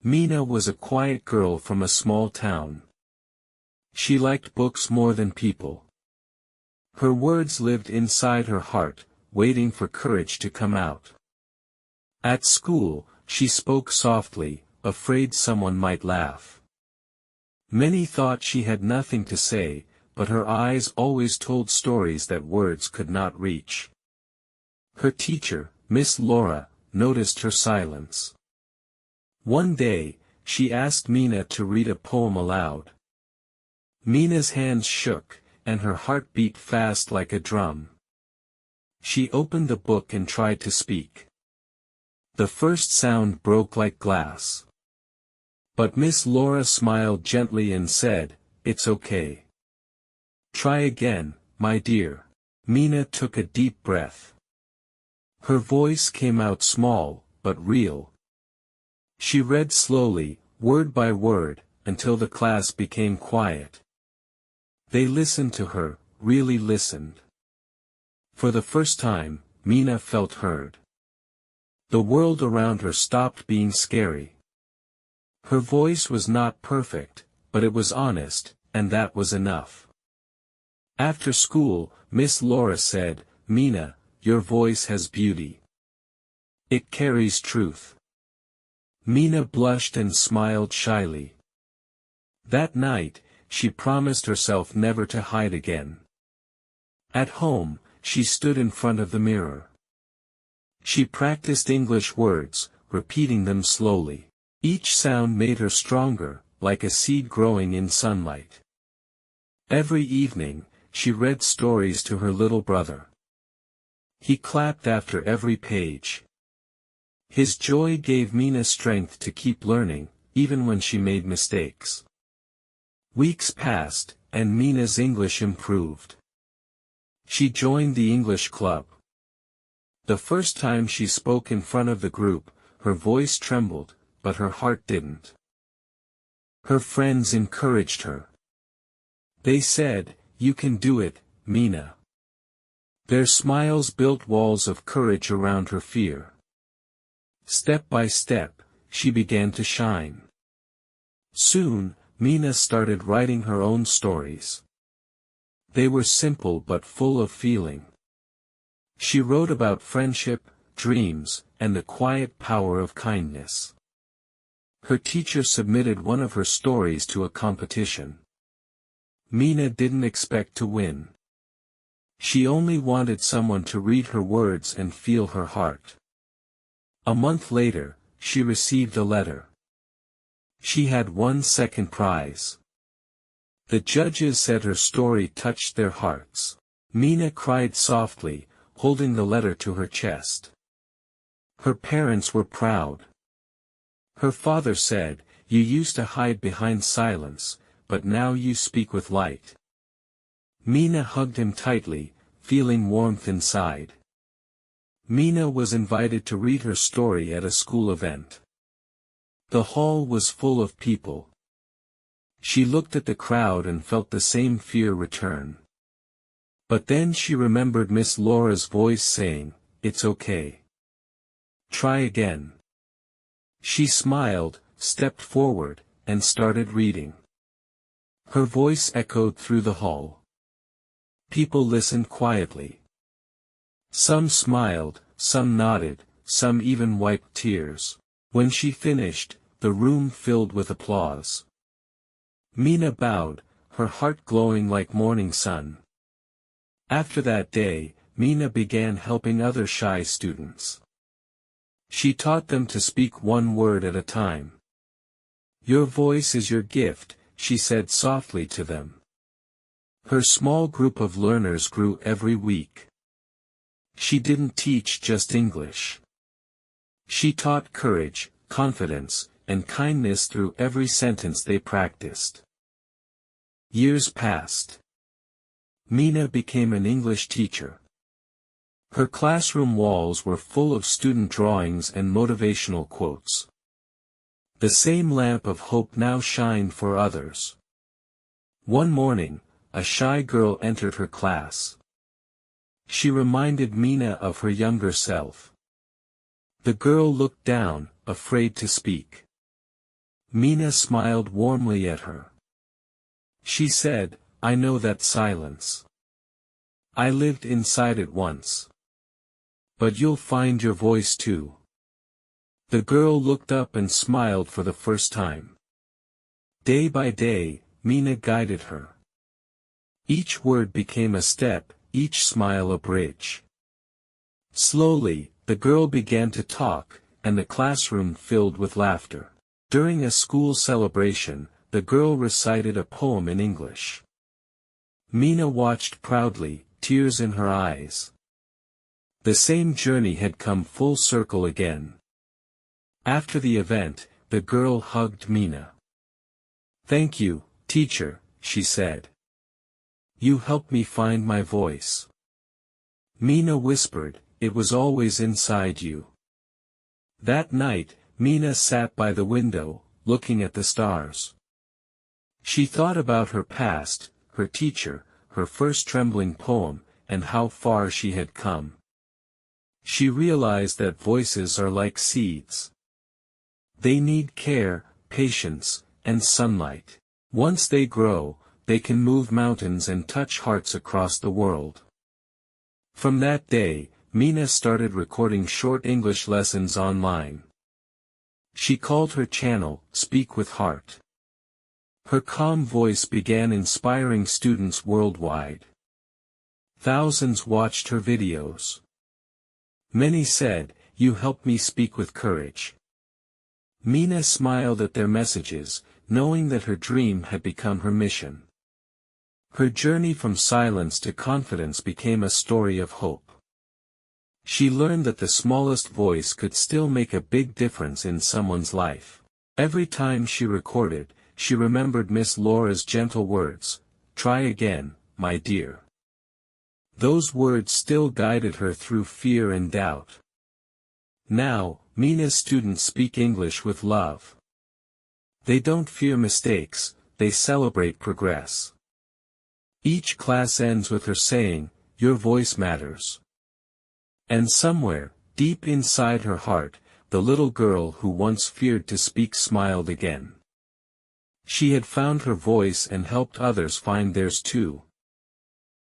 Mina was a quiet girl from a small town. She liked books more than people. Her words lived inside her heart, waiting for courage to come out. At school, she spoke softly, afraid someone might laugh. Many thought she had nothing to say, but her eyes always told stories that words could not reach. Her teacher, Miss Laura, noticed her silence. One day, she asked Mina to read a poem aloud. Mina's hands shook, and her heart beat fast like a drum. She opened the book and tried to speak. The first sound broke like glass. But Miss Laura smiled gently and said, "It's okay. Try again, my dear." Mina took a deep breath. Her voice came out small, but real. She read slowly, word by word, until the class became quiet. They listened to her, really listened. For the first time, Mina felt heard. The world around her stopped being scary. Her voice was not perfect, but it was honest, and that was enough. After school, Miss Laura said, "Mina, your voice has beauty. It carries truth." Mina blushed and smiled shyly. That night, she promised herself never to hide again. At home, she stood in front of the mirror. She practiced English words, repeating them slowly. Each sound made her stronger, like a seed growing in sunlight. Every evening, she read stories to her little brother. He clapped after every page. His joy gave Mina strength to keep learning, even when she made mistakes. Weeks passed, and Mina's English improved. She joined the English club. The first time she spoke in front of the group, her voice trembled, but her heart didn't. Her friends encouraged her. They said, "You can do it, Mina." Their smiles built walls of courage around her fear. Step by step, she began to shine. Soon, Mina started writing her own stories. They were simple but full of feeling. She wrote about friendship, dreams, and the quiet power of kindness. Her teacher submitted one of her stories to a competition. Mina didn't expect to win. She only wanted someone to read her words and feel her heart. A month later, she received a letter. She had won second prize. The judges said her story touched their hearts. Mina cried softly, holding the letter to her chest. Her parents were proud. Her father said, "You used to hide behind silence, but now you speak with light." Mina hugged him tightly, feeling warmth inside. Mina was invited to read her story at a school event. The hall was full of people. She looked at the crowd and felt the same fear return. But then she remembered Miss Laura's voice saying, "It's okay. Try again." She smiled, stepped forward, and started reading. Her voice echoed through the hall. People listened quietly. Some smiled, some nodded, some even wiped tears. When she finished, the room filled with applause. Mina bowed, her heart glowing like morning sun. After that day, Mina began helping other shy students. She taught them to speak one word at a time. "Your voice is your gift," she said softly to them. Her small group of learners grew every week. She didn't teach just English. She taught courage, confidence, and kindness through every sentence they practiced. Years passed. Mina became an English teacher. Her classroom walls were full of student drawings and motivational quotes. The same lamp of hope now shined for others. One morning, a shy girl entered her class. She reminded Mina of her younger self. The girl looked down, afraid to speak. Mina smiled warmly at her. She said, "I know that silence. I lived inside it once. But you'll find your voice too." The girl looked up and smiled for the first time. Day by day, Mina guided her. Each word became a step, each smile a bridge. Slowly, the girl began to talk, and the classroom filled with laughter. During a school celebration, the girl recited a poem in English. Mina watched proudly, tears in her eyes. The same journey had come full circle again. After the event, the girl hugged Mina. "Thank you, teacher," she said. "You helped me find my voice." Mina whispered, "It was always inside you." That night, Mina sat by the window, looking at the stars. She thought about her past, her teacher, her first trembling poem, and how far she had come. She realized that voices are like seeds. They need care, patience, and sunlight. Once they grow, they can move mountains and touch hearts across the world. From that day, Mina started recording short English lessons online. She called her channel, Speak with Heart. Her calm voice began inspiring students worldwide. Thousands watched her videos. Many said, "You helped me speak with courage." Mina smiled at their messages, knowing that her dream had become her mission. Her journey from silence to confidence became a story of hope. She learned that the smallest voice could still make a big difference in someone's life. Every time she recorded, she remembered Miss Laura's gentle words, "Try again, my dear." Those words still guided her through fear and doubt. Now, Mina's students speak English with love. They don't fear mistakes, they celebrate progress. Each class ends with her saying, "Your voice matters." And somewhere, deep inside her heart, the little girl who once feared to speak smiled again. She had found her voice and helped others find theirs too.